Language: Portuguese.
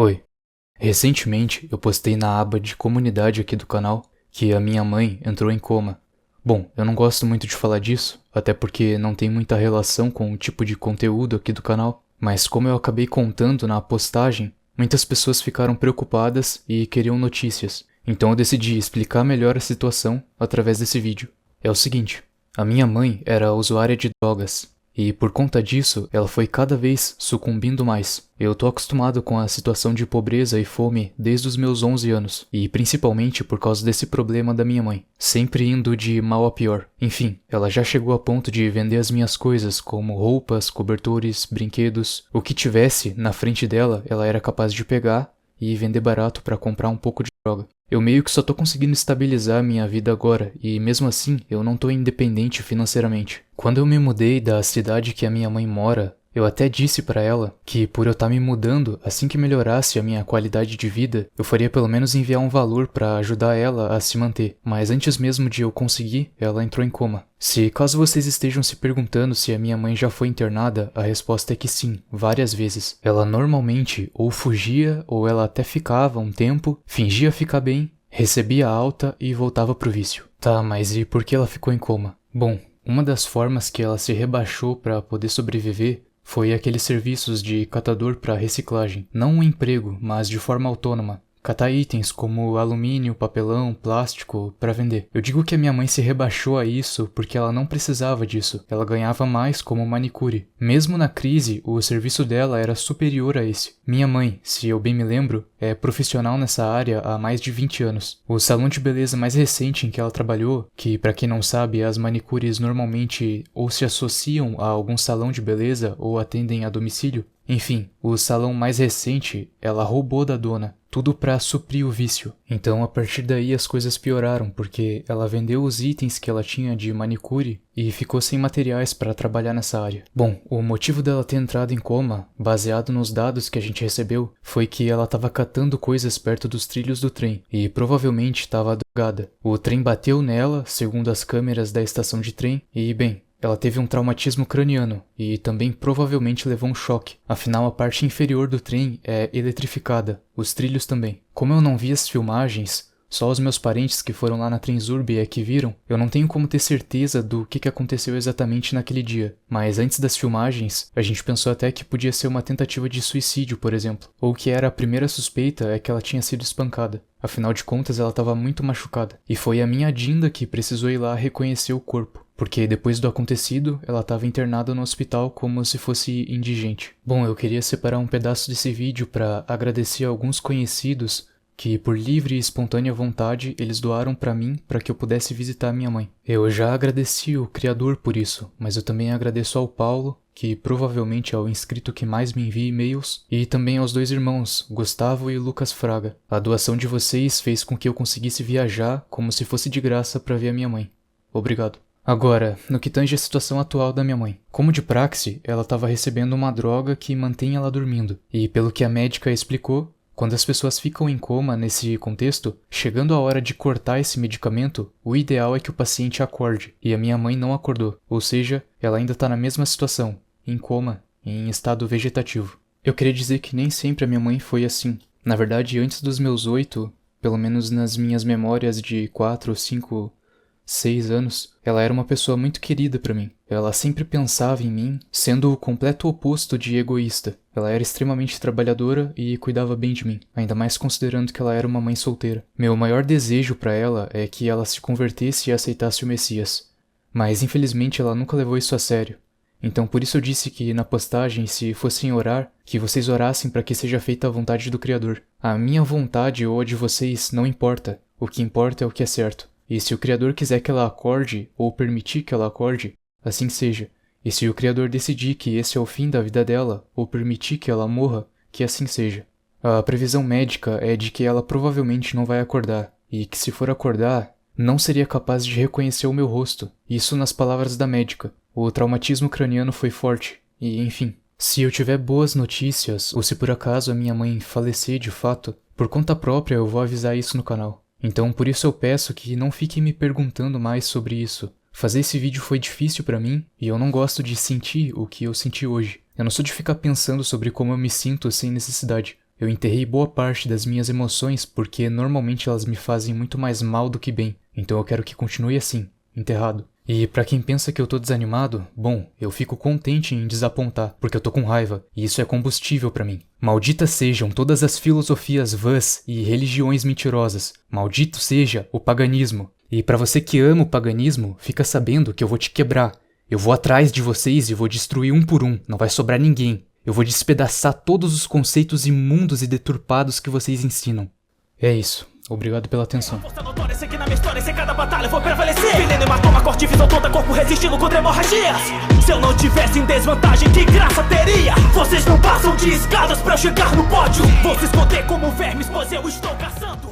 Oi. Recentemente eu postei na aba de comunidade aqui do canal que a minha mãe entrou em coma. Bom, eu não gosto muito de falar disso, até porque não tem muita relação com o tipo de conteúdo aqui do canal, mas como eu acabei contando na postagem, muitas pessoas ficaram preocupadas e queriam notícias. Então eu decidi explicar melhor a situação através desse vídeo. É o seguinte, a minha mãe era usuária de drogas. E por conta disso, ela foi cada vez sucumbindo mais. Eu tô acostumado com a situação de pobreza e fome desde os meus 11 anos, e principalmente por causa desse problema da minha mãe, sempre indo de mal a pior. Enfim, ela já chegou a ponto de vender as minhas coisas, como roupas, cobertores, brinquedos. O que tivesse na frente dela, ela era capaz de pegar e vender barato pra comprar um pouco de droga. Eu meio que só tô conseguindo estabilizar minha vida agora, e mesmo assim eu não tô independente financeiramente. Quando eu me mudei da cidade que a minha mãe mora, eu até disse pra ela que por eu estar me mudando, assim que melhorasse a minha qualidade de vida, eu faria pelo menos enviar um valor pra ajudar ela a se manter. Mas antes mesmo de eu conseguir, ela entrou em coma. Se caso vocês estejam se perguntando se a minha mãe já foi internada, a resposta é que sim, várias vezes. Ela normalmente ou fugia ou ela até ficava um tempo, fingia ficar bem, recebia alta e voltava pro vício. Tá, mas e por que ela ficou em coma? Bom, uma das formas que ela se rebaixou para poder sobreviver foi aqueles serviços de catador para reciclagem. Não um emprego, mas de forma autônoma. Catar itens como alumínio, papelão, plástico para vender. Eu digo que a minha mãe se rebaixou a isso porque ela não precisava disso. Ela ganhava mais como manicure. Mesmo na crise, o serviço dela era superior a esse. Minha mãe, se eu bem me lembro, é profissional nessa área há mais de 20 anos. O salão de beleza mais recente em que ela trabalhou, que para quem não sabe, as manicures normalmente ou se associam a algum salão de beleza ou atendem a domicílio. Enfim, o salão mais recente, ela roubou da dona, tudo pra suprir o vício. Então a partir daí as coisas pioraram, porque ela vendeu os itens que ela tinha de manicure e ficou sem materiais para trabalhar nessa área. Bom, o motivo dela ter entrado em coma, baseado nos dados que a gente recebeu, foi que ela estava catando coisas perto dos trilhos do trem e provavelmente estava drogada. O trem bateu nela, segundo as câmeras da estação de trem, e bem, ela teve um traumatismo craniano e também provavelmente levou um choque, afinal a parte inferior do trem é eletrificada, os trilhos também. Como eu não vi as filmagens, só os meus parentes que foram lá na Transurb é que viram, eu não tenho como ter certeza do que aconteceu exatamente naquele dia. Mas antes das filmagens, a gente pensou até que podia ser uma tentativa de suicídio, por exemplo, ou que era a primeira suspeita é que ela tinha sido espancada. Afinal de contas, ela estava muito machucada. E foi a minha Dinda que precisou ir lá reconhecer o corpo, porque depois do acontecido, ela estava internada no hospital como se fosse indigente. Bom, eu queria separar um pedaço desse vídeo para agradecer a alguns conhecidos que, por livre e espontânea vontade, eles doaram para mim para que eu pudesse visitar minha mãe. Eu já agradeci o Criador por isso, mas eu também agradeço ao Paulo, que provavelmente é o inscrito que mais me envia e-mails, e também aos dois irmãos, Gustavo e Lucas Fraga. A doação de vocês fez com que eu conseguisse viajar como se fosse de graça para ver a minha mãe. Obrigado. Agora, no que tange a situação atual da minha mãe. Como de praxe, ela estava recebendo uma droga que mantém ela dormindo, e pelo que a médica explicou, quando as pessoas ficam em coma nesse contexto, chegando a hora de cortar esse medicamento, o ideal é que o paciente acorde, e a minha mãe não acordou, ou seja, ela ainda está na mesma situação, em coma, em estado vegetativo. Eu queria dizer que nem sempre a minha mãe foi assim. Na verdade, antes dos meus 8, pelo menos nas minhas memórias de 4, 5, 6 anos, ela era uma pessoa muito querida pra mim. Ela sempre pensava em mim, sendo o completo oposto de egoísta. Ela era extremamente trabalhadora e cuidava bem de mim, ainda mais considerando que ela era uma mãe solteira. Meu maior desejo pra ela é que ela se convertesse e aceitasse o Messias. Mas infelizmente ela nunca levou isso a sério. Então por isso eu disse que na postagem, se fossem orar, que vocês orassem para que seja feita a vontade do Criador. A minha vontade ou a de vocês não importa. O que importa é o que é certo. E se o Criador quiser que ela acorde, ou permitir que ela acorde, assim seja. E se o Criador decidir que esse é o fim da vida dela, ou permitir que ela morra, que assim seja. A previsão médica é de que ela provavelmente não vai acordar, e que se for acordar, não seria capaz de reconhecer o meu rosto. Isso nas palavras da médica. O traumatismo craniano foi forte, e enfim. Se eu tiver boas notícias, ou se por acaso a minha mãe falecer de fato, por conta própria eu vou avisar isso no canal. Então por isso eu peço que não fiquem me perguntando mais sobre isso. Fazer esse vídeo foi difícil pra mim e eu não gosto de sentir o que eu senti hoje. Eu não sou de ficar pensando sobre como eu me sinto sem necessidade. Eu enterrei boa parte das minhas emoções porque normalmente elas me fazem muito mais mal do que bem. Então eu quero que continue assim, enterrado. E pra quem pensa que eu tô desanimado, bom, eu fico contente em desapontar, porque eu tô com raiva, e isso é combustível pra mim. Malditas sejam todas as filosofias vãs e religiões mentirosas. Maldito seja o paganismo. E pra você que ama o paganismo, fica sabendo que eu vou te quebrar. Eu vou atrás de vocês e vou destruir um por um, não vai sobrar ninguém. Eu vou despedaçar todos os conceitos imundos e deturpados que vocês ensinam. É isso. Obrigado pela atenção. Força notória, sei que na minha história, sei cada batalha vou prevalecer. Veneno, hematoma, corte, visão toda, corpo resistindo contra hemorragias. Se eu não tivesse em desvantagem, que graça teria? Vocês não passam de escadas pra eu chegar no pódio. Vou se esconder como vermes, pois eu estou caçando.